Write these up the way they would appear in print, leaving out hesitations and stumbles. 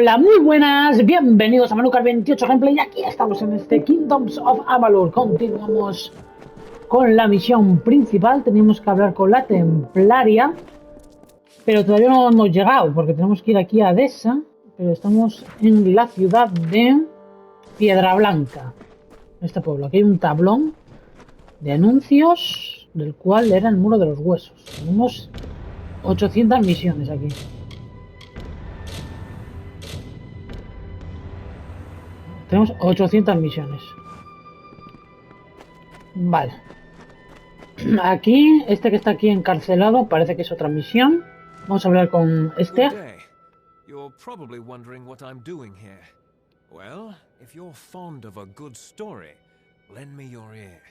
Hola, muy buenas, bienvenidos a Manucar 28 Gameplay y aquí estamos en este Kingdoms of Amalur. Continuamos con la misión principal, tenemos que hablar con la templaria, pero todavía no hemos llegado porque tenemos que ir aquí a Desa, pero estamos en la ciudad de Piedra Blanca, este pueblo. Aquí hay un tablón de anuncios del cual era el muro de los huesos. Tenemos 800 misiones aquí. Tenemos 800 misiones. Vale. Aquí, este que está aquí encarcelado, parece que es otra misión. Vamos a hablar con este. You're probably wondering what I'm doing here. Well, if you're fond of a good story, lend me your ear.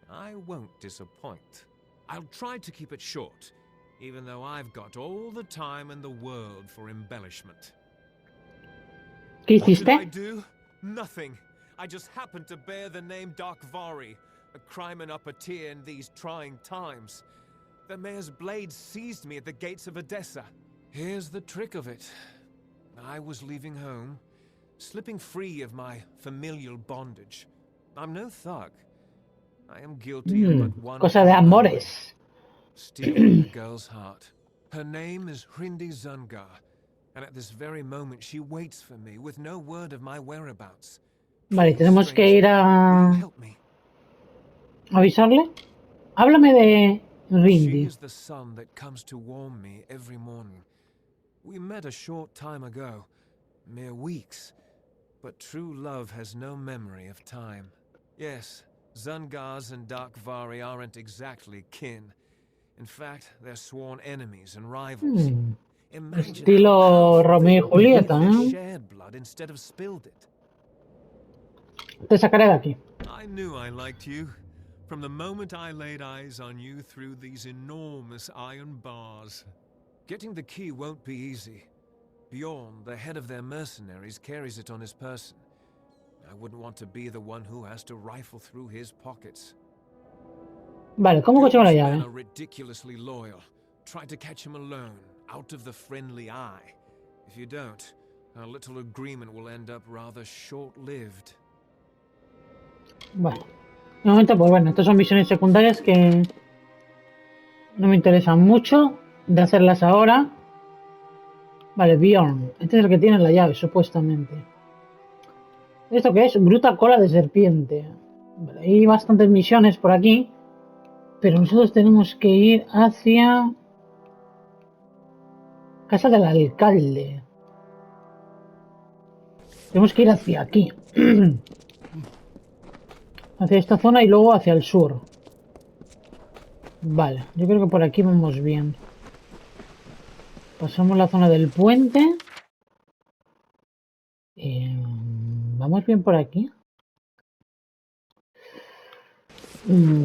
I won't disappoint. I'll try to keep it short, even though I've got all the time in the world for embellishment. ¿Qué hiciste? What did I do? Nothing. I just happened to bear the name Darkvari, a crime and upper-tier in these trying times. The mayor's blade seized me at the gates of Edessa. Here's the trick of it. I was leaving home, slipping free of my familial bondage. I'm no thug. I am guilty of but one cosa de amores. stealing a girl's heart. Her name is Hrindi Zungar, and at this very moment she waits for me with no word of my whereabouts. Vale, tenemos que ir a avisarle. Háblame de Hrindi. She is the sun that comes to warm me every morning. We met a short time ago, mere weeks, but true love has no memory of time. Yes, Zungars and Darkvari aren't exactly kin. In fact, they're sworn enemies and rivals. Estilo Romeo y Julieta, ¿eh? Shared blood instead of spilled it. Te sacaré de aquí. I knew I liked you from the moment I laid eyes on you through these enormous iron bars. Getting the key won't be easy. Bjorn, the head of their mercenaries, carries it on his person. I wouldn't want to be the one who has to rifle through his pockets. Vale, ¿cómo consigo la llave? Men are ridiculously loyal. Try to catch him alone, out of the friendly eye. If you don't, our little agreement will end up rather short-lived. Bueno, de momento, pues bueno, estas son misiones secundarias que no me interesan mucho de hacerlas ahora. Vale, Bjorn, este es el que tiene la llave, supuestamente. ¿Esto qué es? Bruta cola de serpiente. Vale, hay bastantes misiones por aquí, pero nosotros tenemos que ir hacia casa del alcalde. Tenemos que ir hacia aquí. Hacia esta zona y luego hacia el sur. Vale, yo creo que por aquí vamos bien. Pasamos la zona del puente. ¿Vamos bien por aquí?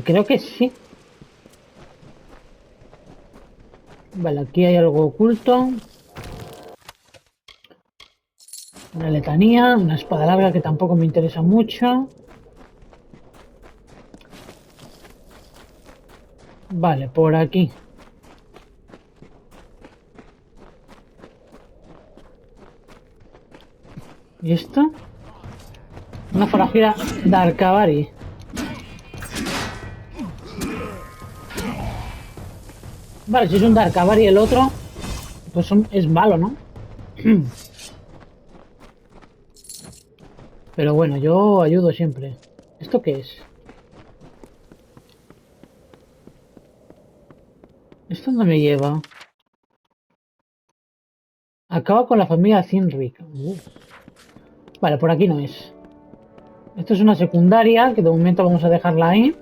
Creo que sí. Vale, aquí hay algo oculto. Una letanía, una espada larga que tampoco me interesa mucho. Vale, por aquí. ¿Y esto? Una forajera Darkvari. Vale, si es un Darkvari el otro, pues es malo, ¿no? Pero bueno, yo ayudo siempre. ¿Esto qué es? ¿Esto dónde me lleva? Acaba con la familia Zinric. Vale, por aquí no es. Esto es una secundaria, que de momento vamos a dejarla ahí.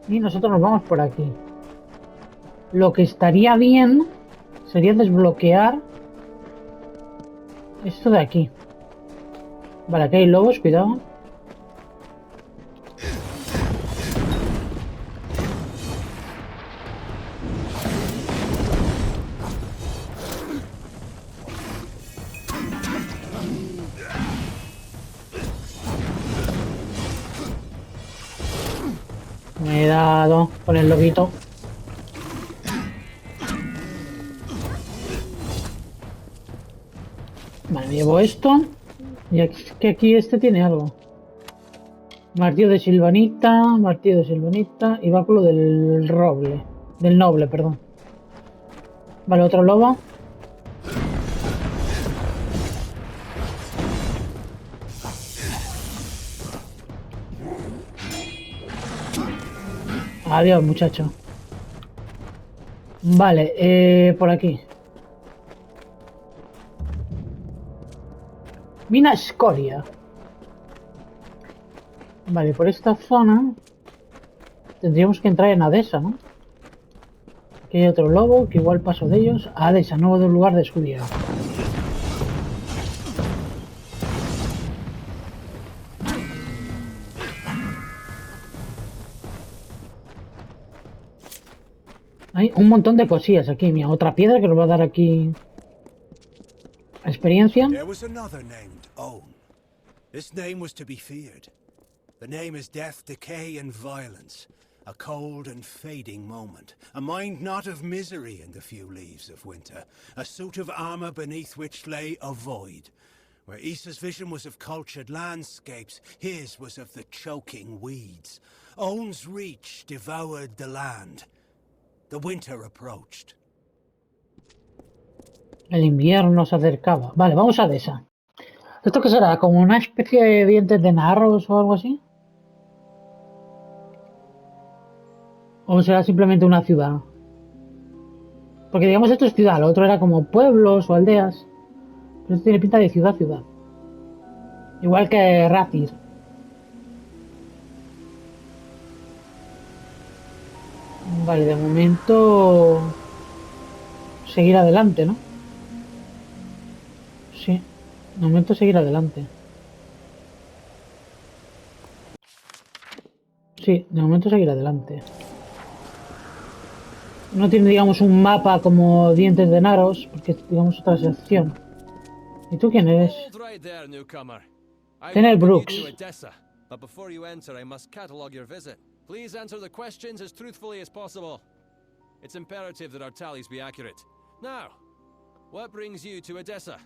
Y nosotros nos vamos por aquí. Lo que estaría bien sería desbloquear esto de aquí. Vale, aquí hay lobos, cuidado. Me he dado con el lobito. Vale, me llevo esto. Y es que aquí este tiene algo. Martillo de silvanita y báculo del roble. Del noble, perdón. Vale, otro lobo. Adiós, muchacho. Vale, por aquí. Mina escoria. Vale, por esta zona tendríamos que entrar en Adesa, ¿no? Aquí hay otro lobo, que igual paso de ellos. Adesa, nuevo lugar descubierto. Hay un montón de cosillas aquí. Mira, otra piedra que nos va a dar aquí experiencia. There was another named Own. This name was to be feared. The name is death, decay, and violence. A cold and fading moment. A mind not of misery in the few leaves of winter. A suit of armor beneath which lay a void. Where Issa's vision was of cultured landscapes, his was of the choking weeds. Own's reach devoured the land. The winter approached. El invierno se acercaba. Vale, vamos a Adesa. ¿Esto qué será? ¿Como una especie de dientes de narros o algo así? ¿O será simplemente una ciudad? Porque digamos esto es ciudad, lo otro era como pueblos o aldeas. Pero esto tiene pinta de ciudad. Igual que Rathir. Vale, de momento... seguir adelante, ¿no? Sí, de momento seguir adelante. Sí, de momento seguir adelante. No tiene, digamos, un mapa como dientes de naros, porque es, digamos, otra sección. ¿Y tú quién eres? Hold right there, newcomer. I Tener welcome you Brooks. to Odessa, but before you enter, I must catalogue your visit. Please answer the questions as truthfully as possible. It's imperative that our tallies be accurate. Now, what brings you to Odessa?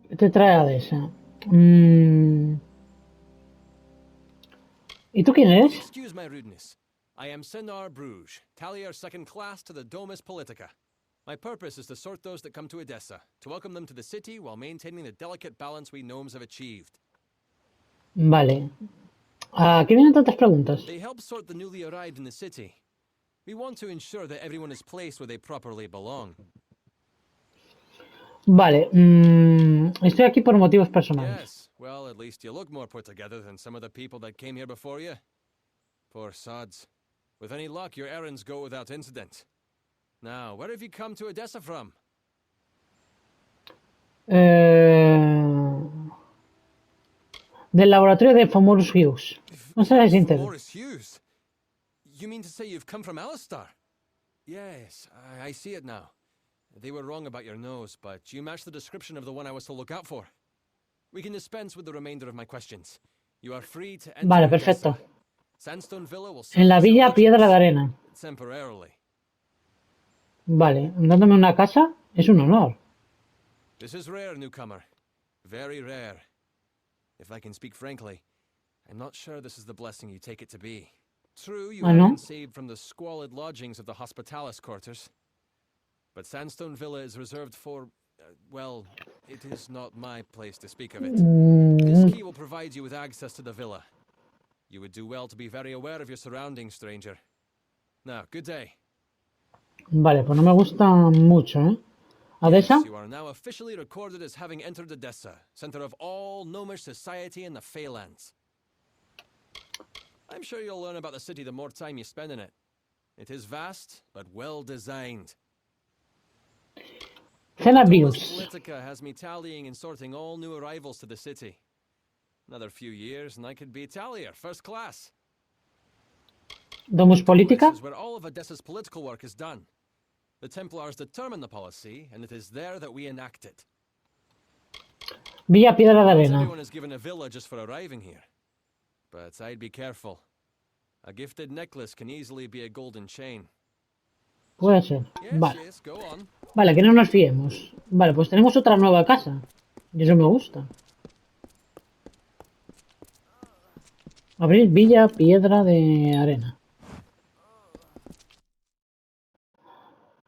¿Qué te trae a esa? ¿Y tú quién eres? Excuse my rudeness. I am Senar Bruges, tallier second class to the Domus Politica. My purpose is to sort those that come to Odessa, to welcome them to the city while maintaining the delicate balance we gnomes have achieved. Vale. ¿A qué vienen tantas preguntas? They help sort the newly arrived in the city. We want to ensure that everyone is placed where they properly belong. Vale. Estoy aquí por motivos personales. Yes, well, at least you look more put together than some of the people that came here before you. Poor sods. With any luck, your errands go without incident. Now, where have you come to Odessa from? Del laboratorio de Famous Hughes. No seré sincero. Morris Hughes? You mean to say you've come from Alistar? Yes, I see it now. They were wrong about your nose, but you match the description of the one I was to look out for. We can dispense with the remainder of my questions. You are free to enter Vale, Odessa. perfecto. Sandstone Villa will En la serve as your villa Piedra de lodgings, Arena. temporarily. Vale, dándome una casa es un honor. This is rare, newcomer. Very rare. If I can speak frankly, I'm not sure this is the blessing you take it to be. True, you have no? been saved from the squalid lodgings of the Hospitalis quarters. But Sandstone Villa is reserved for, well, it is not my place to speak of it. This key will provide you with access to the villa. You would do well to be very aware of your surroundings, stranger. Now, good day. Vale, pues no me gusta mucho, ¿eh? ¿Adesa? Yes, you are now officially recorded as having entered Odessa, center of all gnomish society in the Feylands. I'm sure you'll learn about the city the more time you spend in it. It is vast, but well designed. Cena Domus Views. Politica has me tallying and sorting all new arrivals to the city. Another few years and I could be tallier, first class. Domus Política. This is where all of Odessa's political work is done. The Templars determine the policy, and it is there that we enact it. Villa Piedra de Not Arena. everyone is given a villa just for arriving here. But I'd be careful. A gifted necklace can easily be a golden chain. Puede ser. Yes, Vale. yes, go on. Vale, que no nos fiemos. Vale, pues tenemos otra nueva casa. Y eso me gusta. Abrir villa, piedra de arena.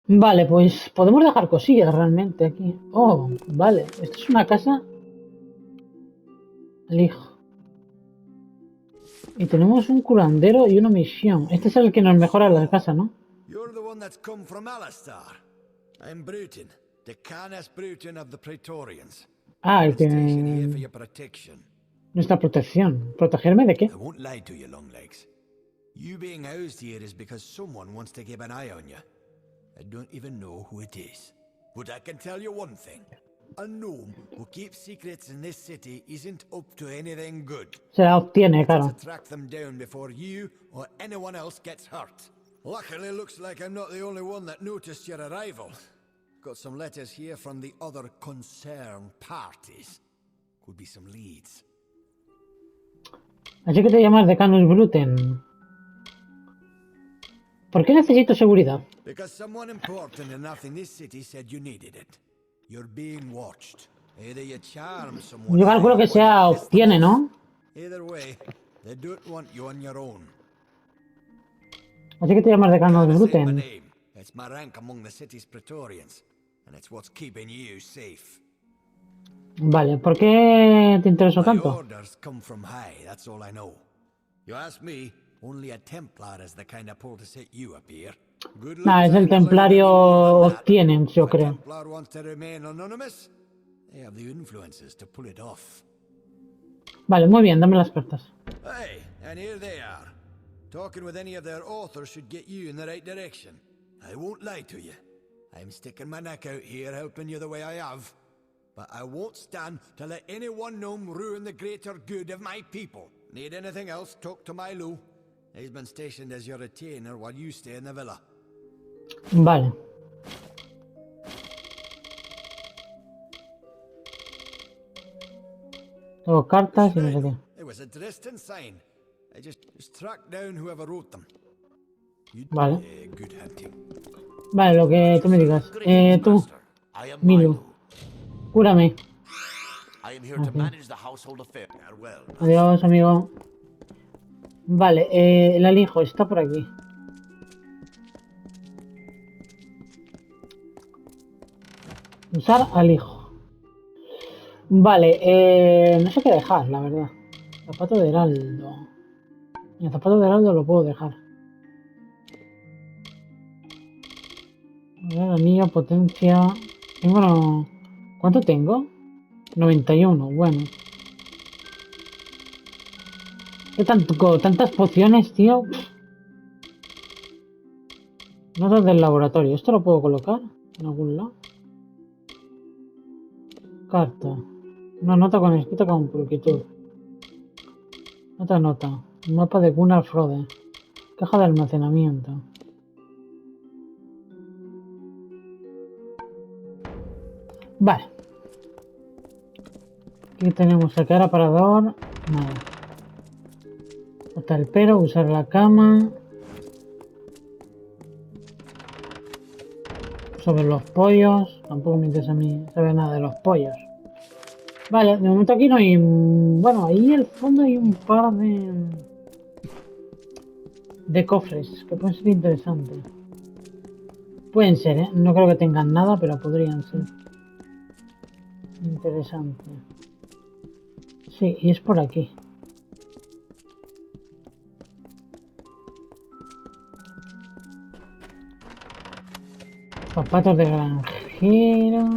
Vale, pues podemos dejar cosillas realmente aquí. Oh, vale. Esto es una casa. Elijo. Y tenemos un curandero y una misión. Este es el que nos mejora la casa, ¿no? You're the one that's come from Alistar. I'm Bruton, the Canis Bruton of the Praetorians. Ah, el I've been stationed here for que... your protection. Nuestra protección. ¿Protegerme de qué? I won't lie to you, Longlegs. You being housed here is because someone wants to keep an eye on you. I don't even know who it is. But I can tell you one thing. A gnome who keeps secrets in this city isn't up to anything good. Se la obtiene, To claro. track them down before you or anyone else gets hurt. Luckily, looks like I'm not the only one that noticed your arrival. Got some letters here from the other concerned parties. Could be some leads. Así que te llamas Decanus Bruten. ¿Por qué necesito seguridad? Because someone important enough in this city said you needed it. You're being watched. Either you charm someone Yo calculo que or you sea piss them obtiene, off. ¿no? Either way, they don't want you on your own. Así que te llamas Decanus Canis ain't my Bruten. name. It's my rank among the city's Praetorians. And it's what's keeping you safe. Vale, ¿por qué te interesó My tanto? orders come from high, that's all I know. You ask me, only a Templar is the kind of pull to set you up here. Good luck Nah, es el trying to learn templario any more than that. obtienen, yo If a creo. Templar wants to remain anonymous, they have the influences to pull it off. Vale, muy bien, dame las cartas. Hey, and here they are. Talking with any of their authors should get you in the right direction. I won't lie to you. I'm sticking my neck out here helping you the way I have. But I won't stand to let any one gnome ruin the greater good of my people. Need anything else, talk to Milo. He's been stationed as your retainer while you stay in the villa. Vale. Tengo cartas y no sé qué. It was addressed and signed. I just tracked down whoever wrote them. You Vale. good hunting. Vale, lo que tú me digas. Tú, I am Milu, Milo. cúrame. I am here to manage the household affair. Farewell. Adiós, amigo. Vale, el alijo está por aquí. Usar alijo. Vale, no sé qué dejar, la verdad. Zapato de heraldo. El zapato de heraldo lo puedo dejar. Anillo, potencia. Tengo no... ¿Cuánto tengo? 91, bueno. ¿Qué tanto? ¿Tantas pociones, tío? Notas del laboratorio. ¿Esto lo puedo colocar en algún lado? Carta. Una nota con escrito con pulcritud. Otra nota. Un mapa de Gunnar Frode. Caja de almacenamiento. Vale. Aquí tenemos sacar aparador. Nada. Hasta el pero, usar la cama. Sobre los pollos. Tampoco me interesa a mí saber nada de los pollos. Vale, de momento aquí no hay... Bueno, ahí en el fondo hay un par de cofres que pueden ser interesantes. Pueden ser, ¿eh? No creo que tengan nada, pero podrían ser. Interesante. Sí, y es por aquí. Zapatos de granjero.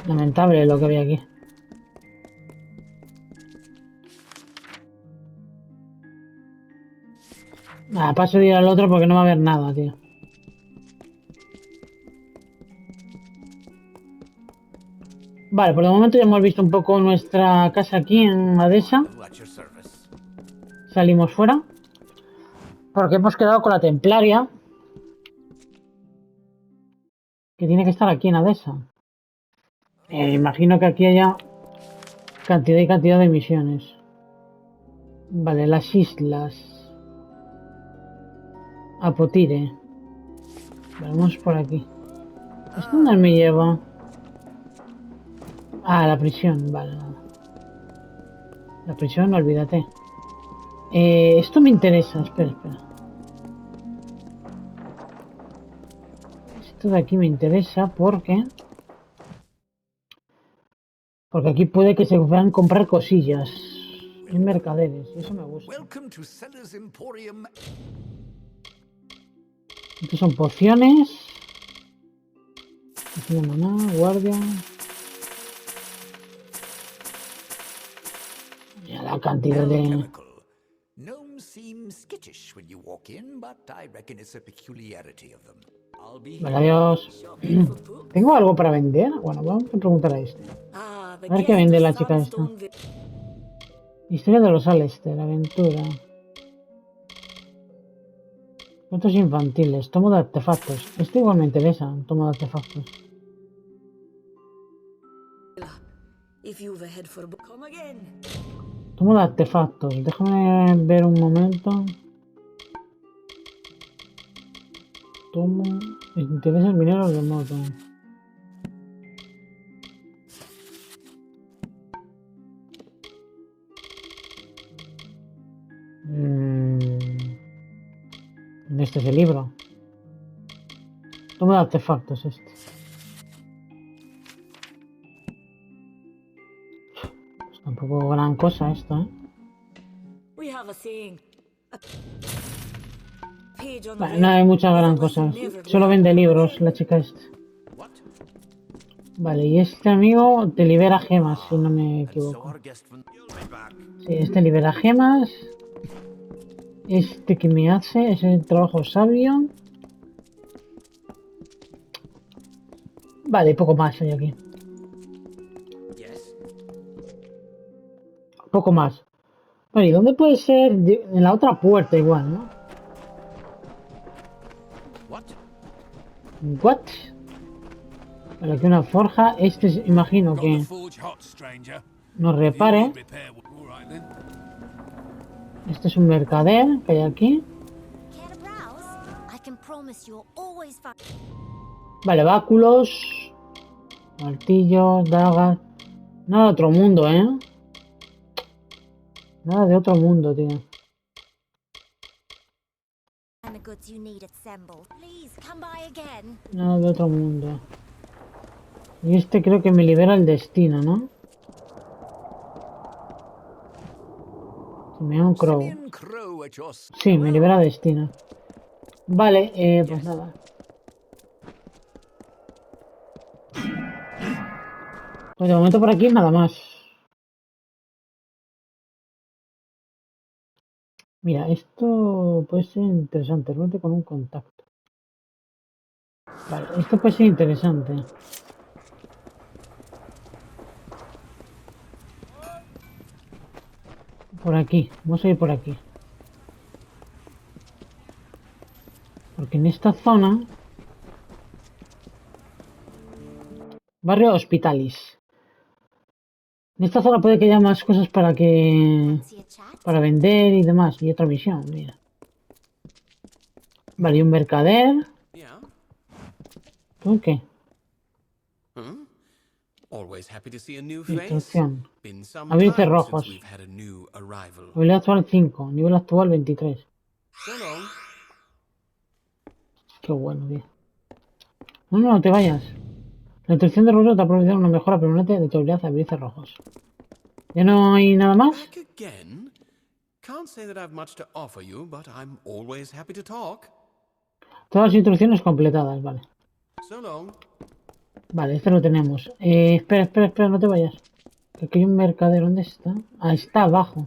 Lamentable lo que había aquí. Nada, paso de ir al otro porque no va a haber nada, tío. Vale, por el momento ya hemos visto un poco nuestra casa aquí en Adesa. At your service. Salimos fuera. Porque hemos quedado con la templaria. Que tiene que estar aquí en Adesa. Imagino que aquí haya cantidad y cantidad de misiones. Vale, las islas. Apotire. Vamos por aquí. ¿Esto dónde me lleva? Ah, la prisión, vale. La prisión, olvídate. Esto me interesa, espera. Esto de aquí me interesa porque aquí puede que se puedan comprar cosillas. Hay mercaderes, y eso me gusta. Estos son pociones. Poción de maná, guardia. Mira la cantidad de... Gnomes seem skittish when you walk in, but I reckon it's a peculiarity of them. I'll be Vale, adiós. ¿Tengo algo para vender? Bueno, vamos a preguntar a este. A ver qué vende la chica esta. Historia de los Alester, aventura. Cuentos infantiles, tomo de artefactos. Este igual me interesa, tomo de artefactos. Tomo de artefactos, déjame ver un momento. Tomo... Me interesa el minero remoto. Este es el libro. Tomo de artefactos este. Pues tampoco gran cosa esto, ¿eh? Vale, no hay mucha gran cosa. Solo vende libros la chica esta. Vale, y este amigo te libera gemas, si no me equivoco. Sí, este libera gemas. Este que me hace es el trabajo sabio. Vale, poco más hay aquí. Poco más. Vale, ¿y dónde puede ser? En la otra puerta igual, ¿no? What? Vale, aquí una forja. Este imagino que nos repare. Este es un mercader que hay aquí. Vale, báculos, martillos, dagas. Nada de otro mundo, ¿eh? Nada de otro mundo, tío. Nada de otro mundo. Y este creo que me libera el destino, ¿no? Me da un crow. Sí, me libera destino. Vale, pues nada. Pues de momento por aquí nada más. Mira, esto puede ser interesante. Reúnete con un contacto. Vale, esto puede ser interesante. Por aquí, vamos a ir por aquí. Porque en esta zona... Barrio Hospitalis. En esta zona puede que haya más cosas para vender y demás. Y otra misión, mira. Vale, y un mercader. ¿Tú qué? Instrucción. Abrir cerrojos. Nivel actual 5. Nivel actual 23. Qué bueno, tío. No, no te vayas. La instrucción de Ruso te ha proporcionado una mejora permanente de tu habilidad de abrir cerrojos. ¿Ya no hay nada más? Todas las instrucciones completadas, vale. Vale, este lo tenemos. Espera, no te vayas. Aquí hay un mercader, ¿dónde está? Ah, está abajo.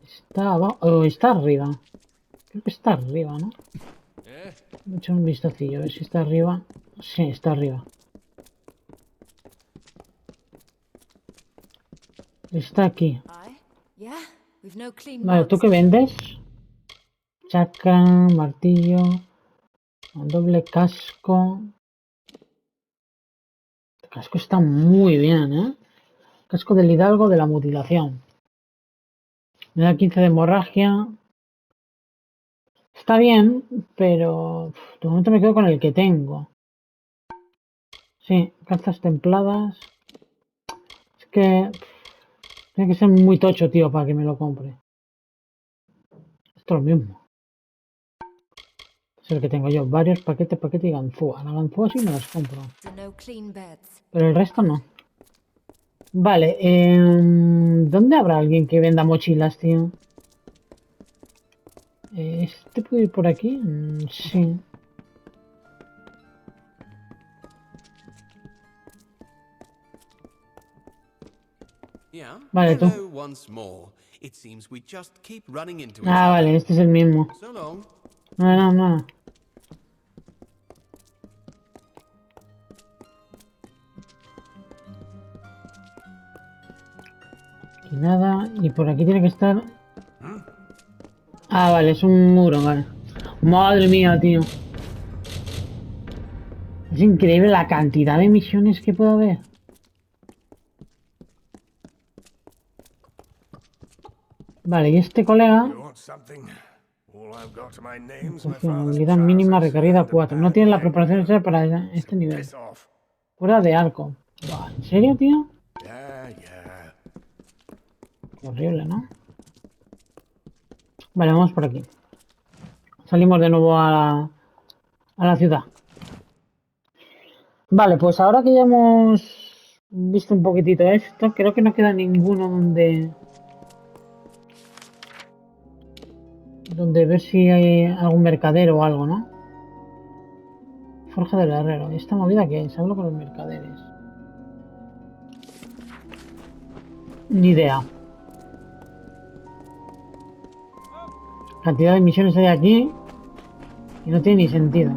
Está abajo, o está arriba. Creo que está arriba, ¿no? Voy a echar un vistacillo, a ver si está arriba. Sí, está arriba. Está aquí. Vale, ¿tú qué vendes? Chakra, martillo, un doble casco. El casco está muy bien, ¿eh? Casco del hidalgo de la mutilación. Me da 15 de hemorragia. Está bien, pero de momento me quedo con el que tengo. Sí, calzas templadas. Es que tiene que ser muy tocho, tío, para que me lo compre. Esto es lo mismo. Es el que tengo yo. Varios paquetes, paquete y ganzúa. La ganzúa sí me las compro. Pero el resto no. Vale, ¿dónde habrá alguien que venda mochilas, tío? ¿Este puede ir por aquí? Sí. Yeah. Vale, tú. Hello once more. It seems we just keep running into each Ah, vale, other. este es el mismo. So long. No, no, no. Y nada, y por aquí tiene que estar... Ah, vale, es un muro, vale. Madre mía, tío. Es increíble la cantidad de misiones que puedo ver. Vale, y este colega... You want something? All I've got to my name's my Atención, father's habilidad mínima trousers requerida and a 4. No bad tiene la preparación hangover. necesaria para este So nivel. piss off. Fuera de arco. Buah, ¿en serio, tío? Yeah. Qué horrible, ¿no? Vale, vamos por aquí. Salimos de nuevo a la ciudad. Vale, pues ahora que ya hemos visto un poquitito esto, creo que no queda ninguno donde ver si hay algún mercader o algo, ¿no? Forja del guerrero. ¿Esta movida qué es? Hablo con los mercaderes. Ni idea. Cantidad de misiones hay aquí y no tiene ni sentido.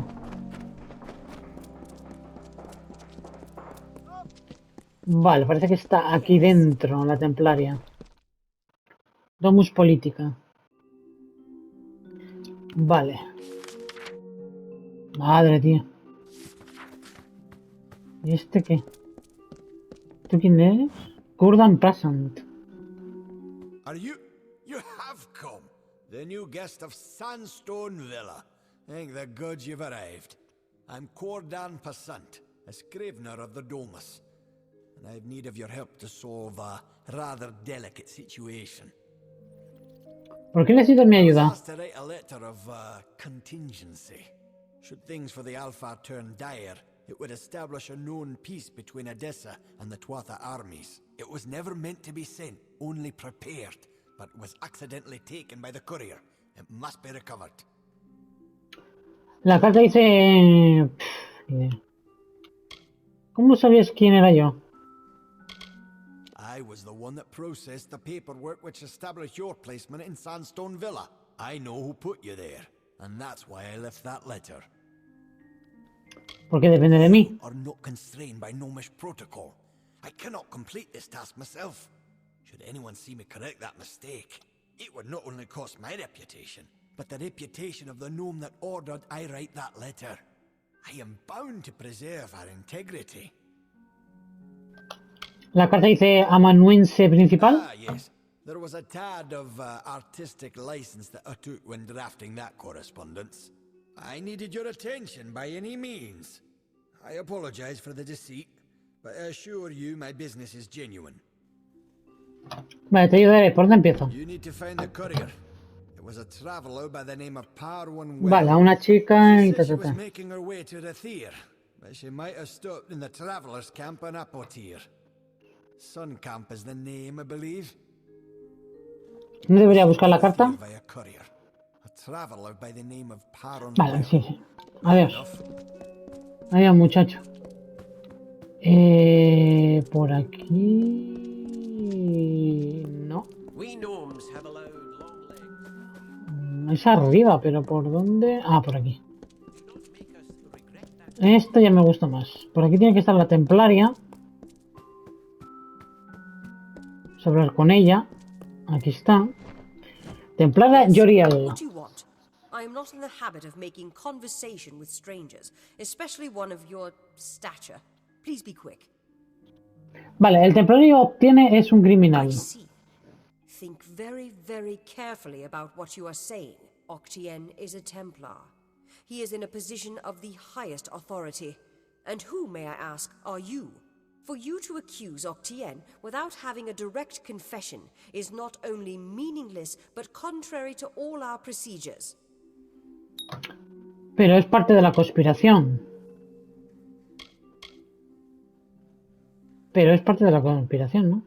Vale, parece que está aquí dentro la templaria. Domus política. Vale. Madre, tío. ¿Y este qué? ¿Tú quién eres? Kurdan Present. Are you? You have come. The new guest of Sandstone Villa. Thank the gods you've arrived. I'm Cordan Passant, a scrivener of the Domus. And I have need of your help to solve a rather delicate situation. ¿Por qué necesitas mi I was ayuda? asked to write a letter of contingency. Should things for the Alpha turn dire, it would establish a known peace between Edessa and the Tuatha armies. It was never meant to be sent, only prepared, but was accidentally taken by the courier. It must be recovered. La carta dice... ni idea. ¿Cómo sabías quién era yo? I was the one that processed the paperwork which established your placement in Sandstone Villa. I know who put you there, and that's why I left that letter. Porque depende de mí. You are not constrained by gnomish protocol. I cannot complete this task myself. Should anyone see me correct that mistake, it would not only cost my reputation, but the reputation of the gnome that ordered I write that letter. I am bound to preserve our integrity. La carta dice amanuense principal. Ah, yes. There was a tad of artistic license that I took when drafting that correspondence. I needed your attention by any means. I apologize for the deceit, but I assure you my business is genuine. Vale, te ayudaré. ¿Por dónde empiezo? You need to find the courier. It was a traveler by the name of Parwan Vale, a Well. una chica She y said she ta. was making her way to Rathir, but she might have stopped in the travelers' camp in Apotir. Sun Camp is the name, I believe. ¿No debería buscar la carta? Via courier. A traveler by the name of Parwan Vale, Well. sí. Adiós. Enough. Adiós, muchacho. Por aquí... No. We gnomes have allowed long legs. Es arriba, pero ¿por dónde? Ah, por aquí. Do not make us regret that. Esto ya me gusta más. Por aquí tiene que estar la templaria. Vamos a hablar con ella. Aquí está. Templaria Yoriel. What do you want? I am not in the habit of making conversation with strangers, especially one of your stature. Please be quick. Vale, el templario obtiene es un criminal. I see. Think very, very carefully about what you are saying. Octien is a Templar. He is in a position of the highest authority. And who, may I ask, are you? For you to accuse Octien without having a direct confession is not only meaningless, but contrary to all our procedures. Pero es parte de la conspiración. Pero es parte de la conspiración, ¿no?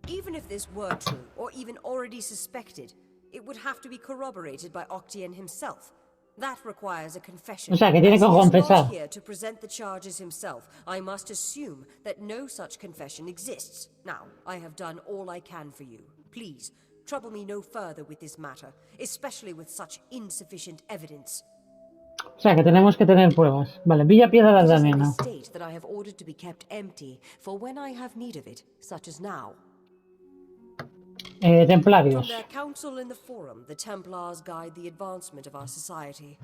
Even if this were true, or even already suspected, it would have to be corroborated by Octien himself. That requires a confession. O sea, que tiene que As he is confesar. not here to present the charges himself, I must assume that no such confession exists. Now, I have done all I can for you. Please, trouble me no further with this matter, especially with such insufficient evidence. O sea, que tenemos que tener pruebas. Vale, Villa Piedra de It is an Arena. estate that I have ordered to be kept empty for when I have need of it, such as now. From Templarios. their council in the Forum, the Templars guide the advancement of our society.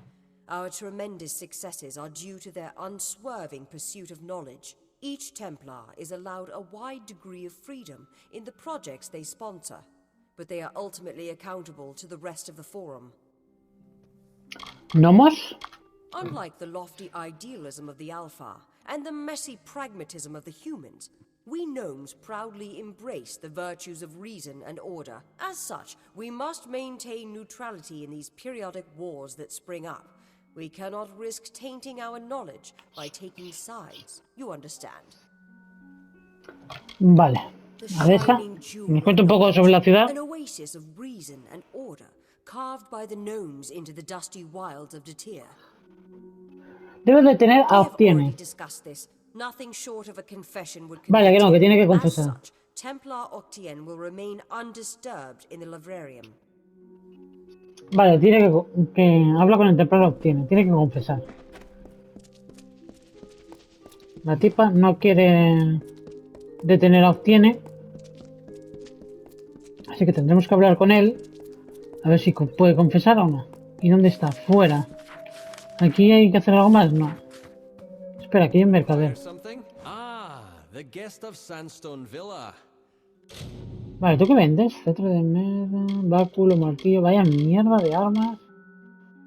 Our tremendous successes are due to their unswerving pursuit of knowledge. Each Templar is allowed a wide degree of freedom in the projects they sponsor, but they are ultimately accountable to the rest of the Forum. ¿Gnomos? Unlike the lofty idealism of the Alpha and the messy pragmatism of the humans, we gnomes proudly embrace the virtues of reason and order. As such, we must maintain neutrality in these periodic wars that spring up. We cannot risk tainting our knowledge by taking sides. You understand? Vale. The A ver, esta. shining jewel ¿Me cuenta un of poco sobre la ciudad? an oasis of reason and order, carved by the gnomes into the dusty wilds of Datir. Debe de tener We a have already obtiene. discussed this. Nothing short of a confession would Vale, que no, que tiene que As confesar. such, Templar Octien will remain undisturbed in the Livrarium. Vale, tiene que habla con el templario obtiene. Tiene que confesar. La tipa no quiere detener a obtiene. Así que tendremos que hablar con él. A ver si puede confesar o no. ¿Y dónde está? Fuera. ¿Aquí hay que hacer algo más? No. Espera, aquí hay un mercader. Hear something? Ah, the guest of Sandstone Villa. Vale, ¿tú qué vendes? Cetro de mierda, báculo, martillo. Vaya mierda de armas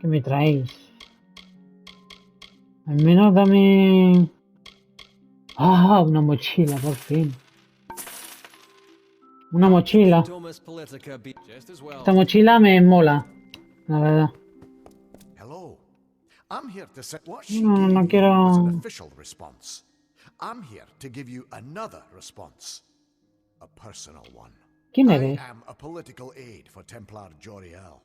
que me traéis. Al menos dame... Ah, una mochila, por fin. Una mochila. Domus Politica be just as well. Esta mochila me mola, la verdad. Hello. I'm here to say what No, she no gave you quiero- was an official response. I'm here to give you another response. A personal one. ¿Quién I eres? am a political aide for Templar Joriel.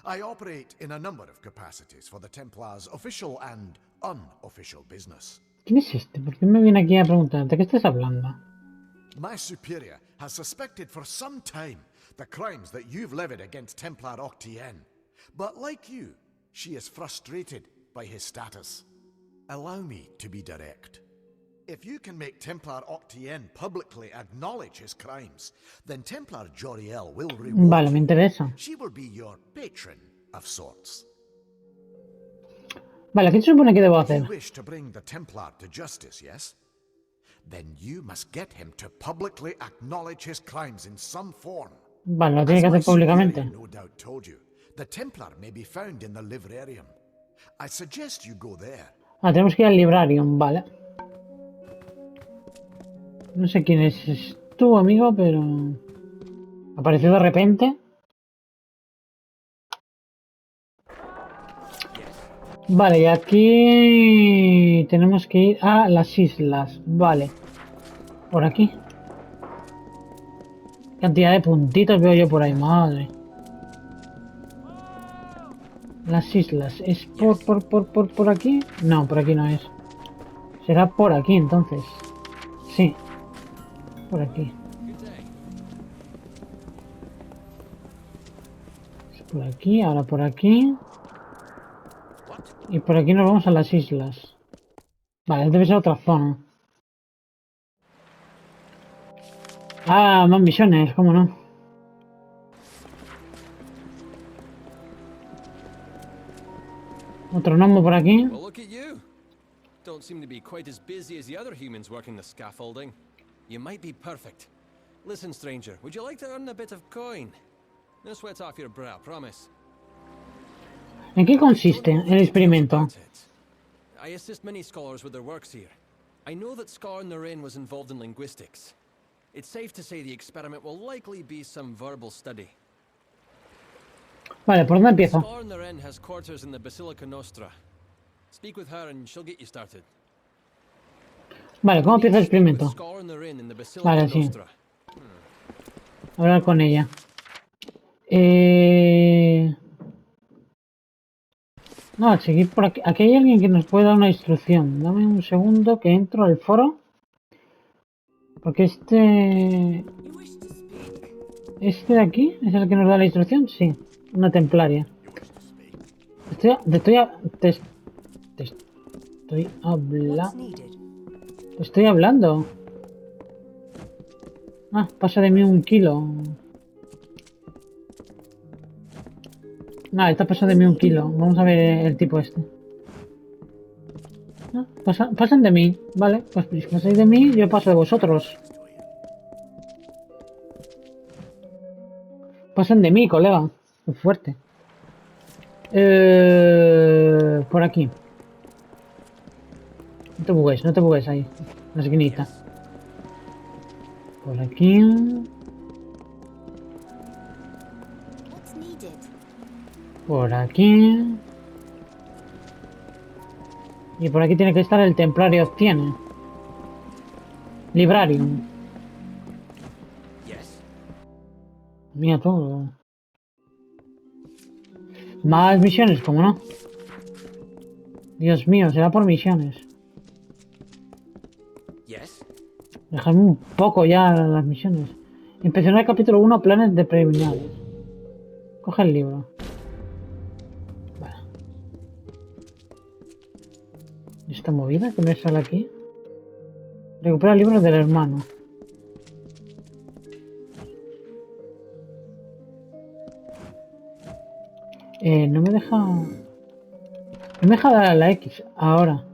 I operate in a number of capacities for the Templars' official and unofficial business. ¿Quién es este? ¿Por qué me viene aquí a preguntar? ¿De qué estás hablando? My superior has suspected for some time the crimes that you've levied against Templar Octien. But like you, she is frustrated by his status. Allow me to be direct. If you can make Templar Octien publicly acknowledge his crimes, then Templar Joriel will reward Vale, me you. interesa. She will be your patron of sorts. Vale, ¿qué se supone que debo You hacer? wish to bring the Templar to justice, yes? Then you must get him to publicly acknowledge his crimes in some form. Vale, lo tiene As que my hacer públicamente. superior no doubt told you, the Templar may be found in the Livrarium. I suggest you go there. Ah, tenemos que ir al librarium, vale. No sé quién es tú, amigo, pero... apareció de repente. Vale, y aquí... tenemos que ir a las islas, vale. Por aquí. Cantidad de puntitos veo yo por ahí, madre. Las islas, ¿es por aquí? No, por aquí no es. Será por aquí entonces. Sí. Por aquí. Good day. Es por aquí, ahora por aquí. Y por aquí nos vamos a las islas. Vale, debe ser otra zona. Ah, más misiones, cómo no. Otro gnomo por aquí. Well, look at you. Don't seem to be quite as busy as the other humans working the scaffolding. You might be perfect. Listen, stranger, would you like to earn a bit of coin? No sweat off your brow, promise. ¿En qué consiste el experimento? I assist many scholars with their works here. I know that Scar Naren was involved in linguistics. It's safe to say the experiment will likely be some verbal study. Vale, ¿por dónde empiezo? Scar Naren has quarters in the Basilica Nostra. Speak with her and she'll get you started. Vale, ¿cómo empieza el experimento? Scar Naren in the Basilica Vale, sí. Nostra. Hablar con ella. No, seguir por aquí. Aquí hay alguien que nos puede dar una instrucción. Dame un segundo que entro al foro. Porque este de aquí es el que nos da la instrucción. Sí, una templaria. Te estoy hablando. Ah, pasa de mí 1 kilo. Nada, está pasando de mí 1 kilo. Vamos a ver el tipo este. Ah, pasan de mí. Vale, pues si pasáis de mí, yo paso de vosotros. Pasan de mí, colega. Qué fuerte. Por aquí. No te bugues ahí. La esquinita. Por aquí. Por aquí. Y por aquí tiene que estar el templario obtiene. Librarium. Mira todo. Más misiones, ¿cómo no? Dios mío, será por misiones. Dejadme un poco ya las misiones. Inspeccionar el capítulo 1, planes de preliminares. Coge el libro. Vale. ¿Esta movida que me sale aquí? Recupera el libro del hermano. No me deja... No me deja dar a la X ahora.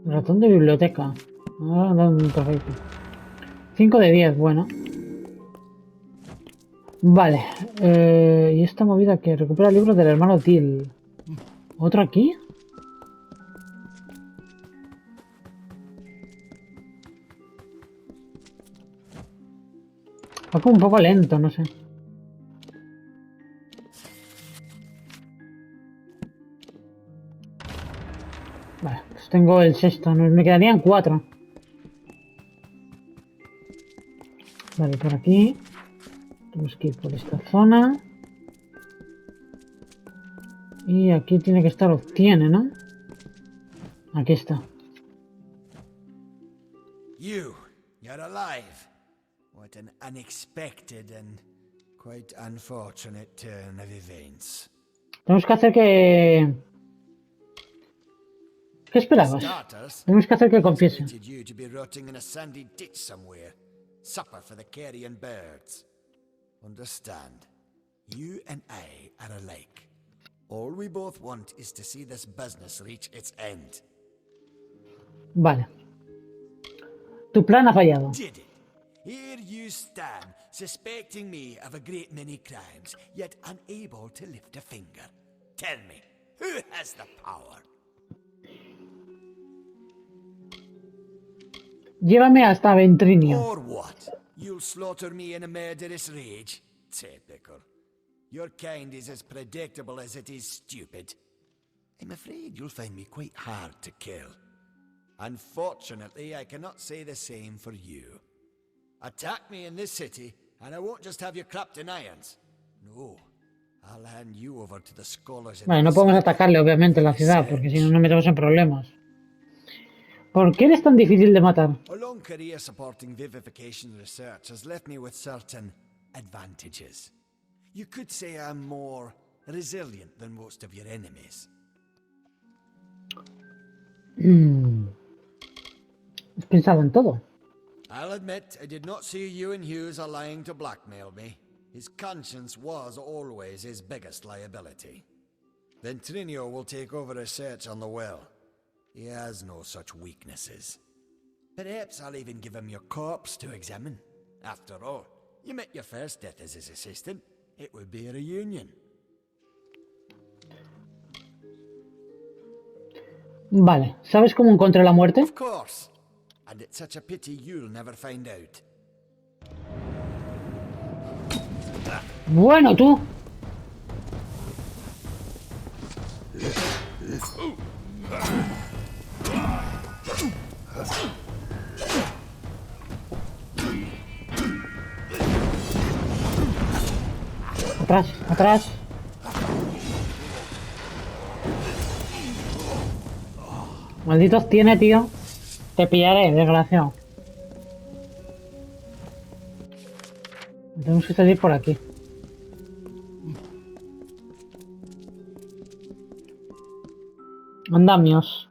Ratón de biblioteca. Ah, perfecto. 5 de 10, bueno. Vale. ¿Y esta movida que recupera libros del hermano Till? ¿Otro aquí? Va como un poco lento, no sé. Vale, pues tengo el sexto, me quedarían 4. Vale, por aquí. Tenemos que ir por esta zona. Y aquí tiene que estar obtiene, ¿no? Aquí está. You're alive. What an unexpected and quite unfortunate turn of events. Tenemos que hacer que... ¿Qué esperabas? Tenemos que hacer que confiese. You to be rotting in a sandy ditch somewhere. Supper for the carrion birds. Understand, you and I are alike. All we both want is to see this business reach its end. Vale. Tu plan ha fallado. Did it? Here you stand, suspecting me of a great many crimes, yet unable to lift a finger. Tell me, who has the power? Llévame hasta Ventrinio. Or what? You'll slaughter me in a murderous rage? Typical. Your kind is as predictable as it is stupid. I'm afraid you'll find me quite hard to kill. Unfortunately, I cannot say the same for you. Attack me in this city, and I won't just have you clapped in irons. No, I'll hand you over to the scholars. Vale, no podemos atacarle, obviamente, en la ciudad, porque si no nos metemos en problemas. ¿Por qué eres tan difícil de matar? A long career supporting vivification research has left me with certain advantages. You could say I'm more resilient than most of your enemies. Has pensado en todo. I'll admit I did not see you and Hughes are lying to blackmail me. His conscience was always his biggest liability. Ventrinio will take over research on the will. He has no such weaknesses. Perhaps I'll even give him your corpse to examine. After all, you met your first death as his assistant. It would be a reunion. Vale, ¿sabes cómo encontré la muerte? Of course. And it's such a pity you'll never find out. Bueno, tú. Atrás, atrás. Malditos tiene, tío. Te pillaré, desgraciado. Tenemos que salir por aquí. Andamios.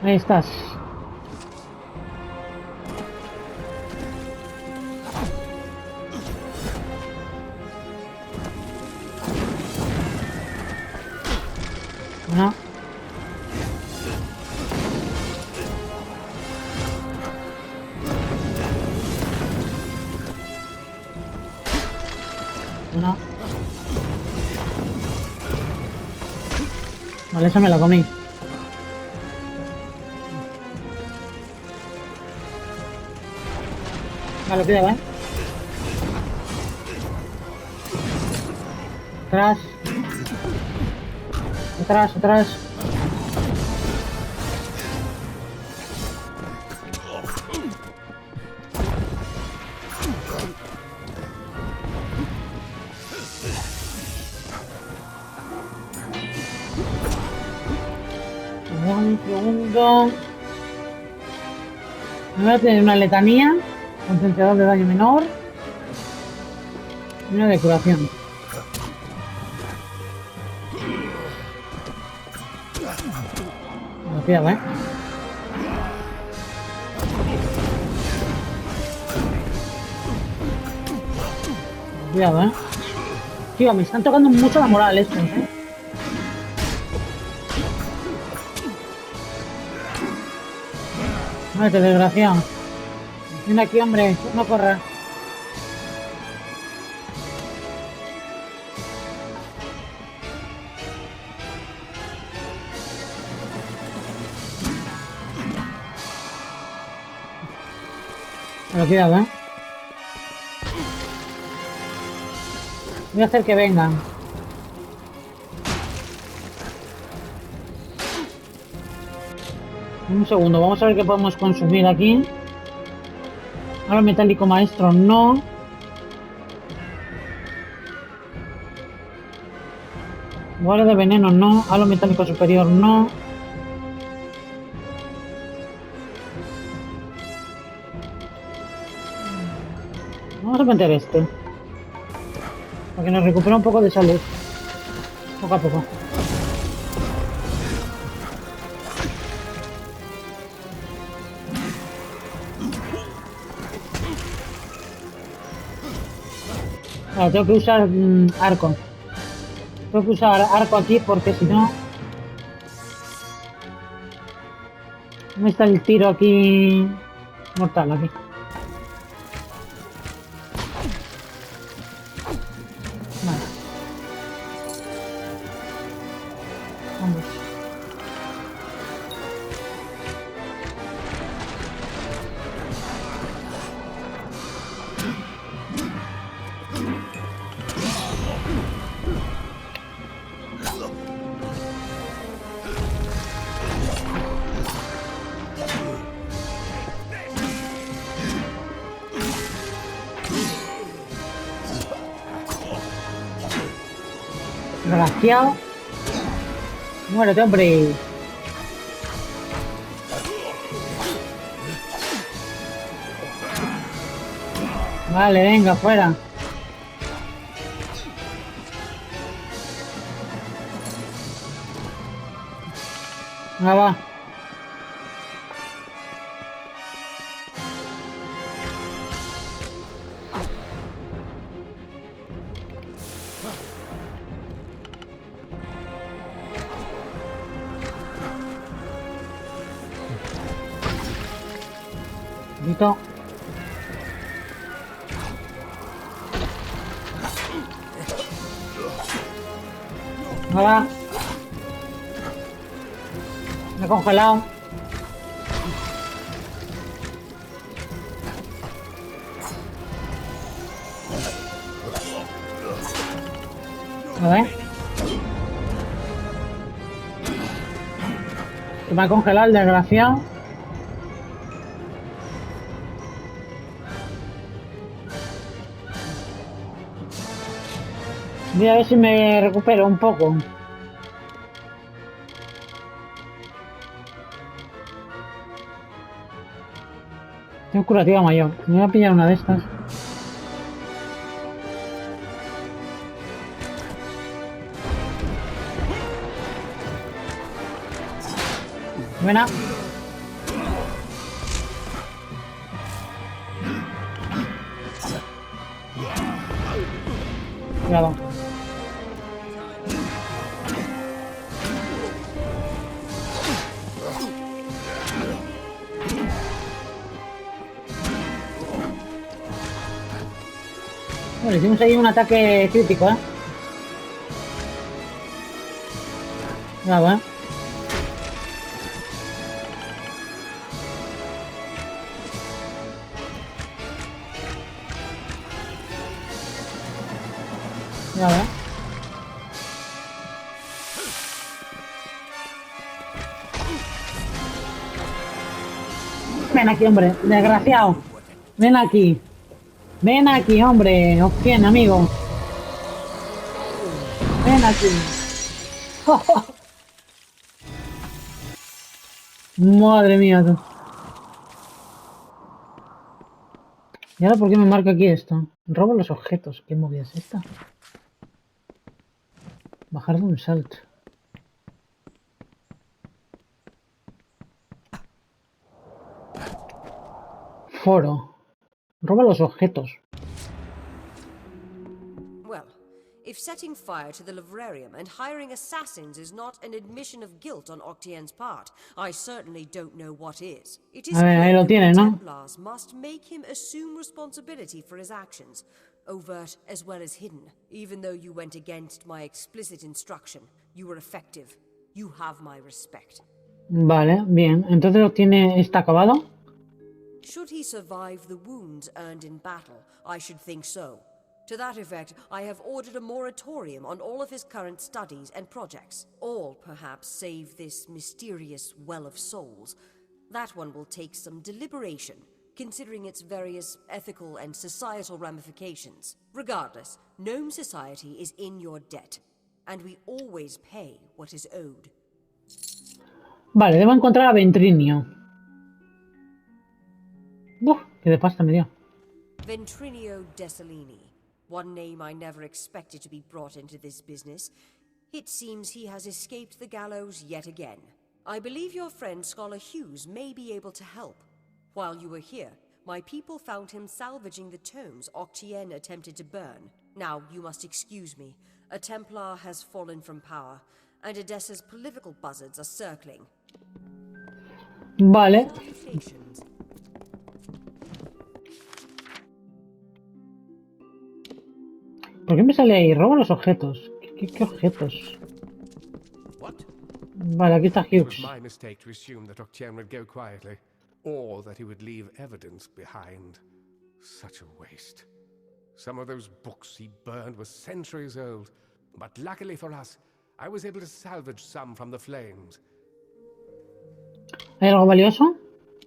Ahí estás. Una. Una. Vale, esa me la comí. Vale, cuidado, Atrás. Atrás, atrás. Un segundo. Me voy a tener una letanía, concentrador de daño menor y una de curación. Cuidado, Cuidado, Tío, me están tocando mucho la moral estos, Muerte, desgraciado. Ven aquí, hombre, no corras. Pero cuidado, Voy a hacer que vengan. Un segundo, vamos a ver qué podemos consumir aquí. Ahora metálico maestro, no. Guardia de veneno, no. Halo metálico superior, no. Vamos a meter este. Para que nos recupere un poco de salud. Poco a poco. Vale, tengo que usar arco. Tengo que usar arco aquí porque si no... ¿Dónde está el tiro aquí? Mortal, aquí. Vale. Vamos. Desgraciado. Muérete, hombre. Vale, venga, fuera. Va. Listo. Va. Me he congelado. A ver. Se me ha congelado el desgraciado. Voy a ver si me recupero un poco. Tengo curativa mayor. Me voy a pillar una de estas. Buena. Cuidado. Bueno, hicimos ahí un ataque crítico, ¿eh? Cuidado, ¿eh? Cuidado, ¿eh? Ven aquí, hombre, desgraciado. Ven aquí. Ven aquí, hombre. Opción, amigo. Ven aquí. Madre mía, tú. ¿Y ahora por qué me marca aquí esto? Robo los objetos. ¿Qué movida es esta? Bajar de un salto. Foro. Roba los objetos. Well, if setting fire to the librarium and hiring assassins is not an admission of guilt on Octien's part, I certainly don't know what is. It is A ver, ahí clear lo that tiene, the ¿no? Templars must make him assume responsibility for his actions, overt as well as hidden. Even though you went against my explicit instruction, you were effective. You have my respect. Vale, bien. Entonces lo tiene... ¿Está acabado? Should he survive the wounds earned in battle, I should think so. To that effect, I have ordered a moratorium on all of his current studies and projects. All, perhaps, save this mysterious Well of Souls. That one will take some deliberation, considering its various ethical and societal ramifications. Regardless, Gnome society is in your debt, and we always pay what is owed. Vale, debo encontrar a Ventrinio. Uf, qué de pasta me dio. Ventrinio Desalini. One name I never expected to be brought into this business. It seems he has escaped the gallows yet again. I believe your friend Scholar Hughes may be able to help. While you were here, my people found him salvaging the tomes Octien attempted to burn. Now, you must excuse me. A Templar has fallen from power, and Edessa's political buzzards are circling. Vale. Salutations. ¿Por qué me sale ahí? Robo los objetos. ¿Qué objetos? What? Vale, aquí está It was Hughes. my mistake to assume that Octien would go quietly, or that he would leave evidence behind. Such a waste. Some of those books he burned were centuries old, but luckily for us, I was able to salvage some from the flames. ¿Hay algo valioso?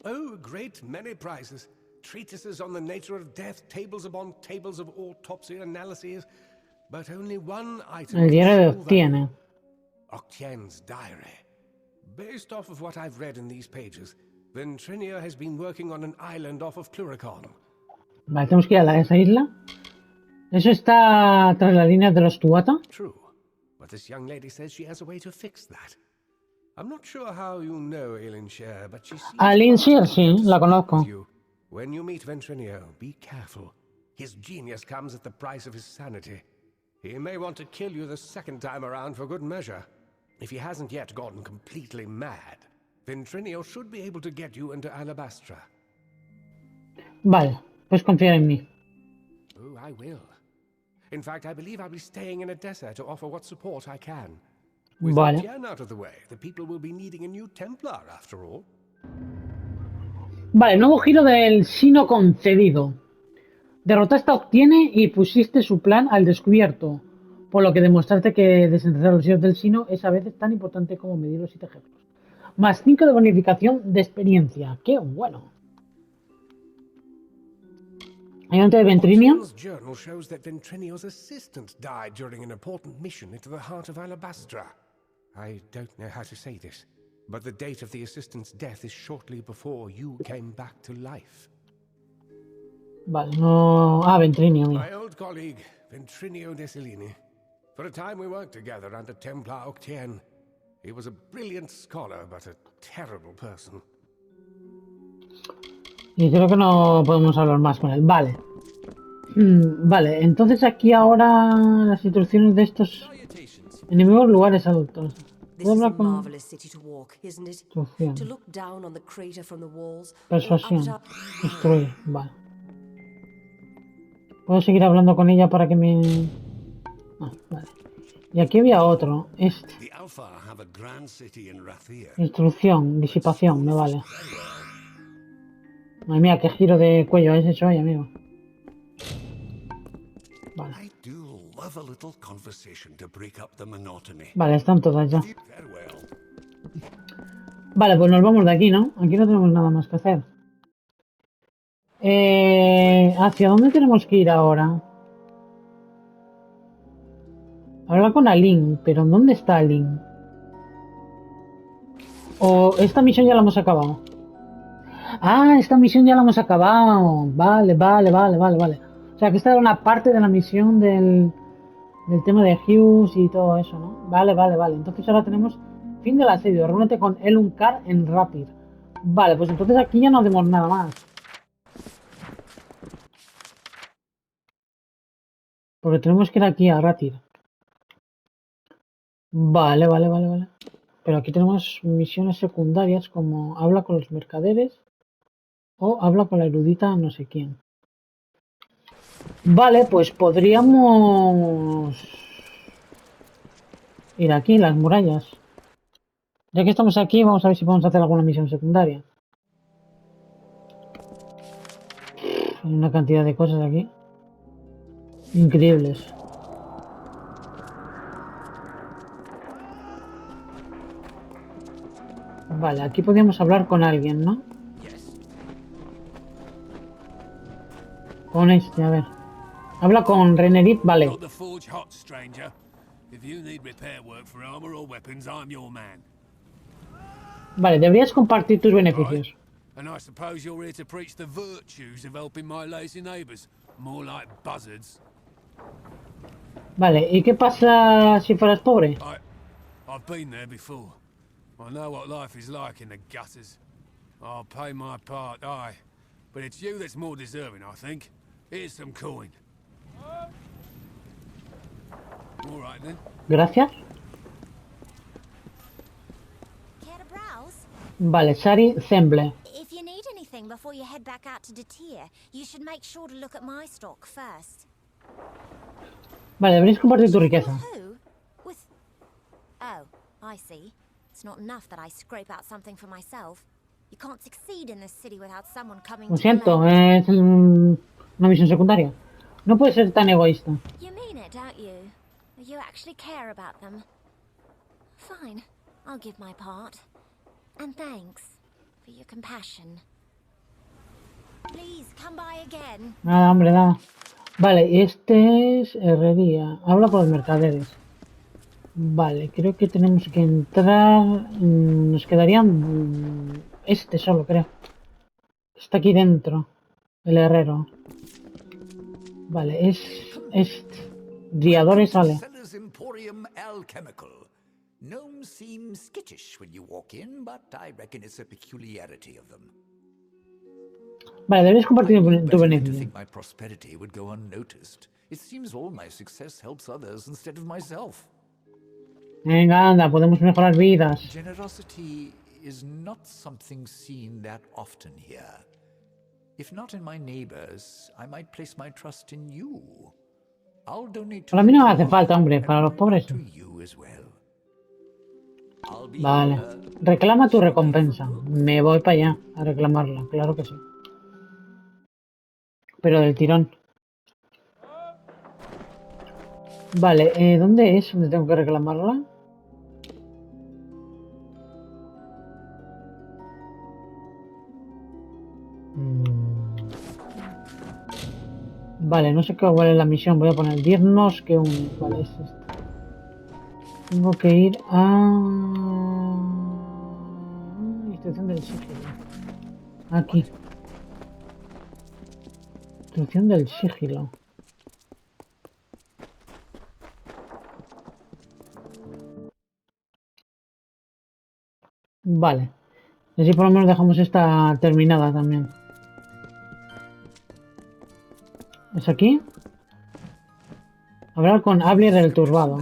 Oh, a great many prizes. Treatises on the nature of death, tables upon tables of autopsy analyses, but only one item. El diario de of true value. Octiene. Octien's diary. Based off of what I've read in these pages, Ventrinio has been working on an island off of Cluricon. Vale, tenemos que ir a esa isla. ¿Eso está tras las líneas de los Tuata? True, but this young lady says she has a way to fix that. I'm not sure how you know Elinshire, but she seems... Alinshire, sí, la conozco. You. When you meet Ventrinio, be careful. His genius comes at the price of his sanity. He may want to kill you the second time around for good measure. If he hasn't yet gotten completely mad, Ventrinio should be able to get you into Alabastra. Vale, pues confiar en mí. Oh, I will. In fact, I believe I'll be staying in Edessa to offer what support I can. With Vale. Jan out of the way, the people will be needing a new Templar after all. Vale, nuevo giro del sino concedido. Derrotaste a Obtiene y pusiste su plan al descubierto, por lo que demostraste que desenterrar los hilos del sino es a veces tan importante como medir los 7 ejemplos. Más 5 de bonificación de experiencia. ¡Qué bueno! Ayudante de Ventrinio. Obtien's journal shows that Ventrinio's assistant died during an important mission into the heart of Alabastra. I don't know how to say this, but the date of the assistant's death is shortly before you came back to life. Vale, no... Ah, Ventrinio, mira. My old colleague, Ventrinio Desilini. For a time we worked together under Templar Octien. He was a brilliant scholar, but a terrible person. Y creo que no podemos hablar más con él. Vale. Vale, entonces aquí ahora las instrucciones de estos enemigos lugares adultos. ¿Puedo hablar con...? Instrucción. Persuasión. Instruir. Vale. ¿Puedo seguir hablando con ella para que me...? Ah, vale. Y aquí había otro. Este. Instrucción. Disipación. Me vale. Madre mía, qué giro de cuello has hecho hoy, amigo. Vale. Vale, están todas ya. Vale, pues nos vamos de aquí, ¿no? Aquí no tenemos nada más que hacer. ¿Hacia dónde tenemos que ir ahora? Hablar con Alin, pero ¿dónde está Alin? ¿O esta misión ya la hemos acabado? Ah, esta misión ya la hemos acabado. Vale. O sea, que esta era una parte de la misión del tema de Hughes y todo eso, ¿no? Vale. Entonces ahora tenemos fin del asedio. Reúnete con Elunkar en Rathir. Vale, pues entonces aquí ya no hacemos nada más. Porque tenemos que ir aquí a Rathir. Vale. Pero aquí tenemos misiones secundarias como habla con los mercaderes o habla con la erudita no sé quién. Vale, pues podríamos ir aquí, las murallas. Ya que estamos aquí, vamos a ver si podemos hacer alguna misión secundaria. Hay una cantidad de cosas aquí. Increíbles. Vale, aquí podríamos hablar con alguien, ¿no? Con este, a ver. Habla con Renerit, vale. Vale, deberías compartir tus beneficios. Vale, ¿y qué pasa si fueras pobre? I know what life is like in the gutters. I'll pay my part, aye. But it's you that's more deserving, I think. Here's some coin. All right then. Gracias. Care to browse? Vale, Sari Zemble. If you need anything before you head back out to Datir, you should make sure to look at my stock first. Vale, deberías compartir tu riqueza. Who? With... Oh, I see. It's not enough that I scrape out something for myself. You can't succeed in this city without someone coming. Lo siento, es una misión secundaria. No puedes ser tan egoísta. You mean it, don't you? You actually care about them. Fine, I'll give my part. And thanks for your compassion. Please come by again. Nada, hombre, nada. Vale, este es herrería. Habla con los mercaderes. Vale, creo que tenemos que entrar. Nos quedarían este solo, creo. Está aquí dentro. El herrero. Vale, es Riadores sale. Gnomes seem skittish when you walk in, but I reckon it's a peculiarity of them. Vale, deberías compartir tu beneficio. My prosperity would go unnoticed. It seems all my success helps others instead of myself. Venga, anda, podemos mejorar vidas. Generosity is not something seen that often here. If not in my neighbors, I might place my trust in you. I'll donate to Para mí no hace falta, hombre, para los pobres. to you as well. Vale. Reclama tu recompensa. Me voy para allá a reclamarla, claro que sí. Pero del tirón. Vale, ¿dónde es donde tengo que reclamarla? Vale, no sé cuál es la misión. Voy a poner 10 nos que un... Vale, es esto. Tengo que ir a... Instrucción del sigilo. Aquí. Instrucción del sigilo. Vale. Y así por lo menos dejamos esta terminada también. ¿Es aquí? Hablar con Ablir el Turbado.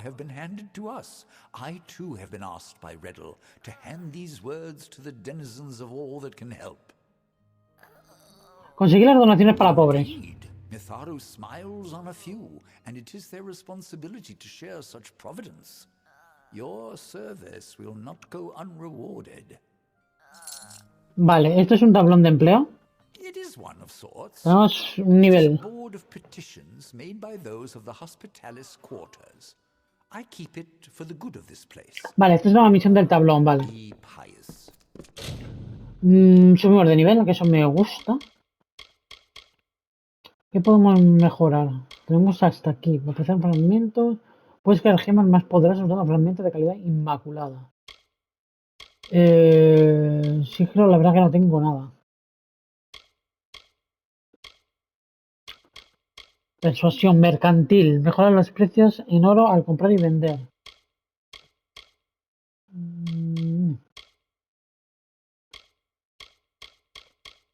Have been handed to us. I too have been asked by Riddle to hand these words to the denizens of all that can help. Conseguir las donaciones para pobres. Mitharu smiles on a few, and it is their responsibility to share such providence. Your service will not go unrewarded. Vale, ¿esto es un tablón de empleo? It is one of sorts. Tenemos un nivel. It's a board of petitions made by those of the hospitalis quarters. I keep it for the good of this place. Vale, esta es la misión del tablón, vale. Subimos de nivel, que eso me gusta. ¿Qué podemos mejorar? Tenemos hasta aquí. Ofrecer fragmentos. Puedes crear gemas más poderosas usando fragmentos de calidad inmaculada. Sigilo, la verdad que no tengo nada. Persuasión mercantil. Mejorar los precios en oro al comprar y vender.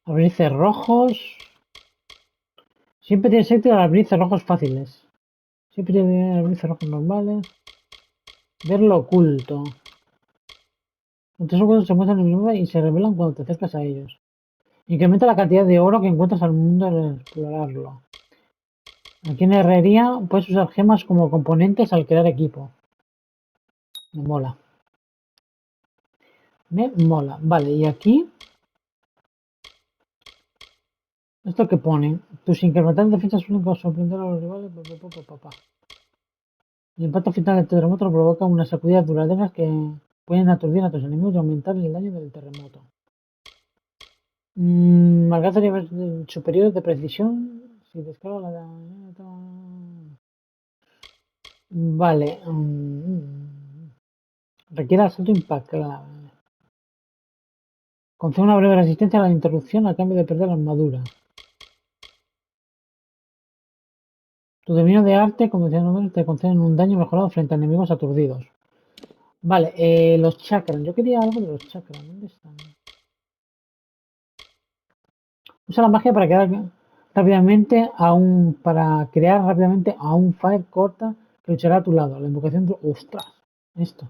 Abrir cerrojos. Siempre tienes éxito al abrir cerrojos fáciles. Siempre tienes que abrir cerrojos normales. Ver lo oculto. Los tres ocultos se muestran en el mapa y se revelan cuando te acercas a ellos. Incrementa la cantidad de oro que encuentras al mundo al explorarlo. Aquí en herrería puedes usar gemas como componentes al crear equipo. Me mola. Me mola. Vale, y aquí... ¿Esto qué pone? Tus incrementales defensas suelen sorprender a los rivales. El impacto final del terremoto provoca unas sacudidas duraderas que pueden aturdir a tus enemigos y aumentar el daño del terremoto. Alcanza niveles superiores de precisión. Si descarga la... Vale. Requiere asalto impactable. Concede una breve resistencia a la interrupción a cambio de perder la armadura. Tu dominio de arte, como decía Nobel, te conceden un daño mejorado frente a enemigos aturdidos. Vale, los chakras. Yo quería algo de los chakras. ¿Dónde están? Usa la magia para crear rápidamente a un fire corta que luchará a tu lado. La invocación de... ¡Ostras! Esto.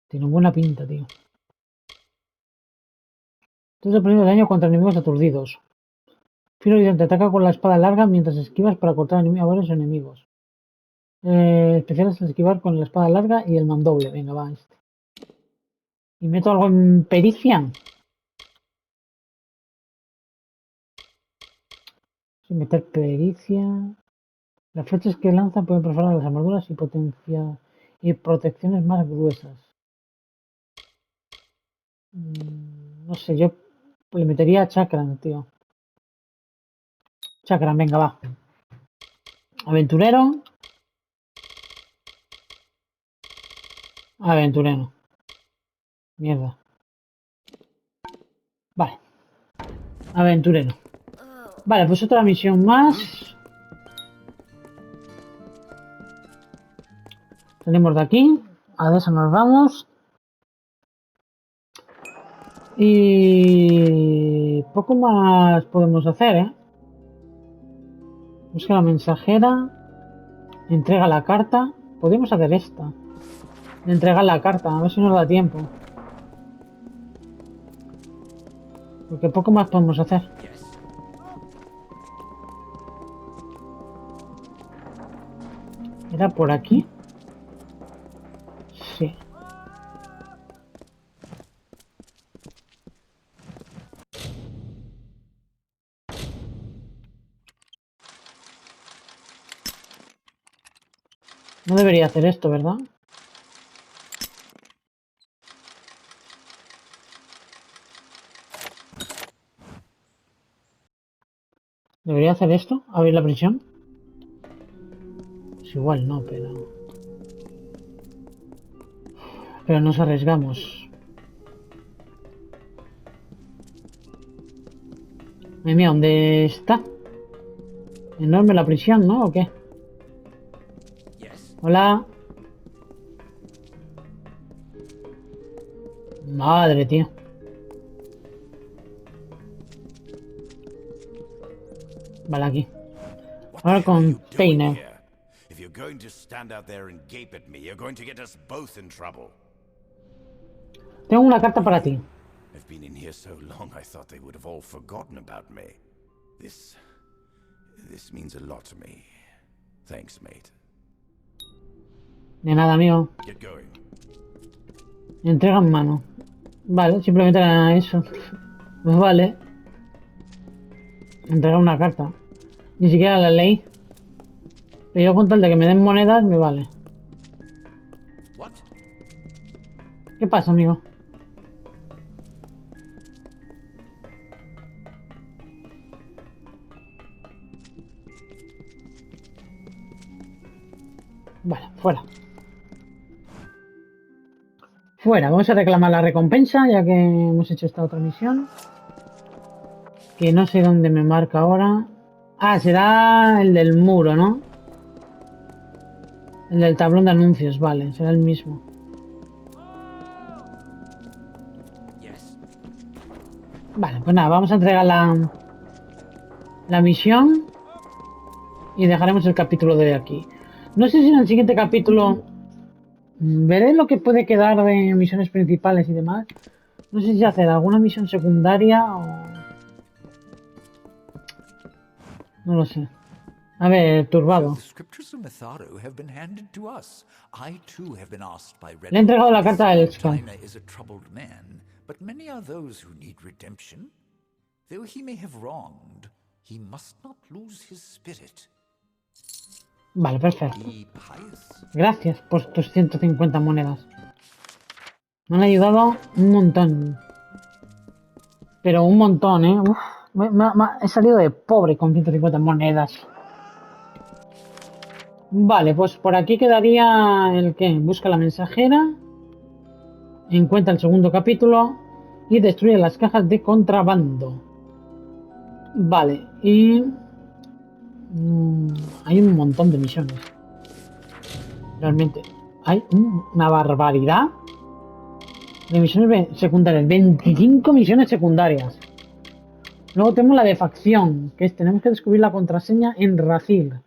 Tiene buena pinta, tío. Entonces el daño contra enemigos aturdidos. Filo te ataca con la espada larga mientras esquivas para cortar a varios enemigos. Especiales al esquivar con la espada larga y el mandoble. Venga, va este. ¿Y meto algo en pericia? Sin meter pericia. Las flechas que lanzan pueden perforar las armaduras y protecciones más gruesas. No sé, yo le metería chakran, tío. Chakran, venga, va. Aventurero. Aventurero. Mierda. Vale. Aventurero. Vale, pues otra misión más. Tenemos de aquí. A eso nos vamos. Y poco más podemos hacer, ¿eh? Busca la mensajera. Entrega la carta. Podemos hacer esta. Entregar la carta. A ver si nos da tiempo. Porque poco más podemos hacer. ¿Era por aquí? sí. No debería hacer esto, ¿verdad? ¿Debería hacer esto? ¿Abrir la prisión? Pues igual no, pero... Pero nos arriesgamos. Mira, ¿dónde está? Enorme la prisión, ¿no? ¿O qué? Hola. Madre, tío. Vale, aquí. Ahora container. If you're going to stand out there and gape at me, you're going to get us both in trouble. Tengo una carta para ti. I've been in here so long I thought they would have all forgotten about me. This means a lot to me. Thanks, mate. De nada, amigo. Get going. Entrega en mano. Vale, simplemente era eso. Pues vale. Entregar una carta. Ni siquiera la ley. Pero yo con tal de que me den monedas, me vale. ¿Qué pasa, amigo? Vale, fuera. Fuera, vamos a reclamar la recompensa ya que hemos hecho esta otra misión. Que no sé dónde me marca ahora. Ah, será el del muro, ¿no? El del tablón de anuncios, vale, será el mismo. Vale, pues nada, vamos a entregar la misión y dejaremos el capítulo de aquí. No sé si en el siguiente capítulo veré lo que puede quedar de misiones principales y demás. No sé si hacer alguna misión secundaria o... No lo sé. A ver, turbado. Le he entregado la carta al Sky. But many are those who need redemption. Though he may have wronged, he must not lose his spirit. Vale, perfecto. Gracias por tus 150 monedas. Me han ayudado un montón. Pero un montón, ¿eh? Uf, he salido de pobre con 150 monedas. Vale, pues por aquí quedaría el que busca la mensajera. Encuentra el segundo capítulo y destruye las cajas de contrabando. Vale, y... hay un montón de misiones. Realmente, hay una barbaridad de misiones secundarias. 25 misiones secundarias. Luego tenemos la de facción, que es tenemos que descubrir la contraseña en Rathir.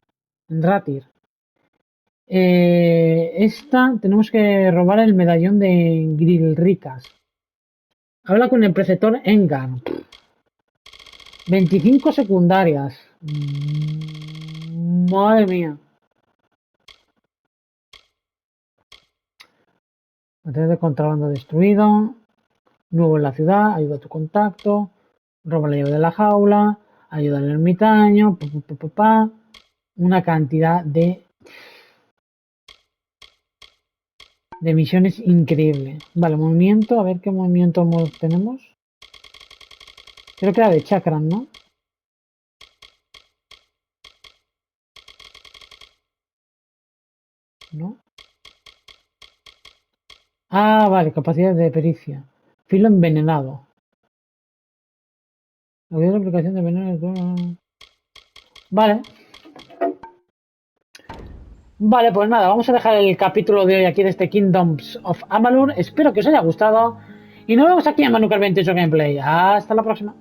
Esta tenemos que robar el medallón de Grilricas. Habla con el preceptor Engar. 25 secundarias. Madre mía. Material de contrabando destruido. Nuevo en la ciudad. Ayuda a tu contacto. Roba la llave de la jaula. Ayuda al ermitaño. Una cantidad de misiones increíble. Vale, movimiento. A ver qué movimiento tenemos. Creo que era de chakras, ¿no? ¿No? Ah, vale, capacidad de pericia. Filo envenenado. Olvidé la aplicación de veneno. Vale. Vale, pues nada, vamos a dejar el capítulo de hoy aquí de este Kingdoms of Amalur. Espero que os haya gustado. Y nos vemos aquí en Manucar 28 Gameplay. Hasta la próxima.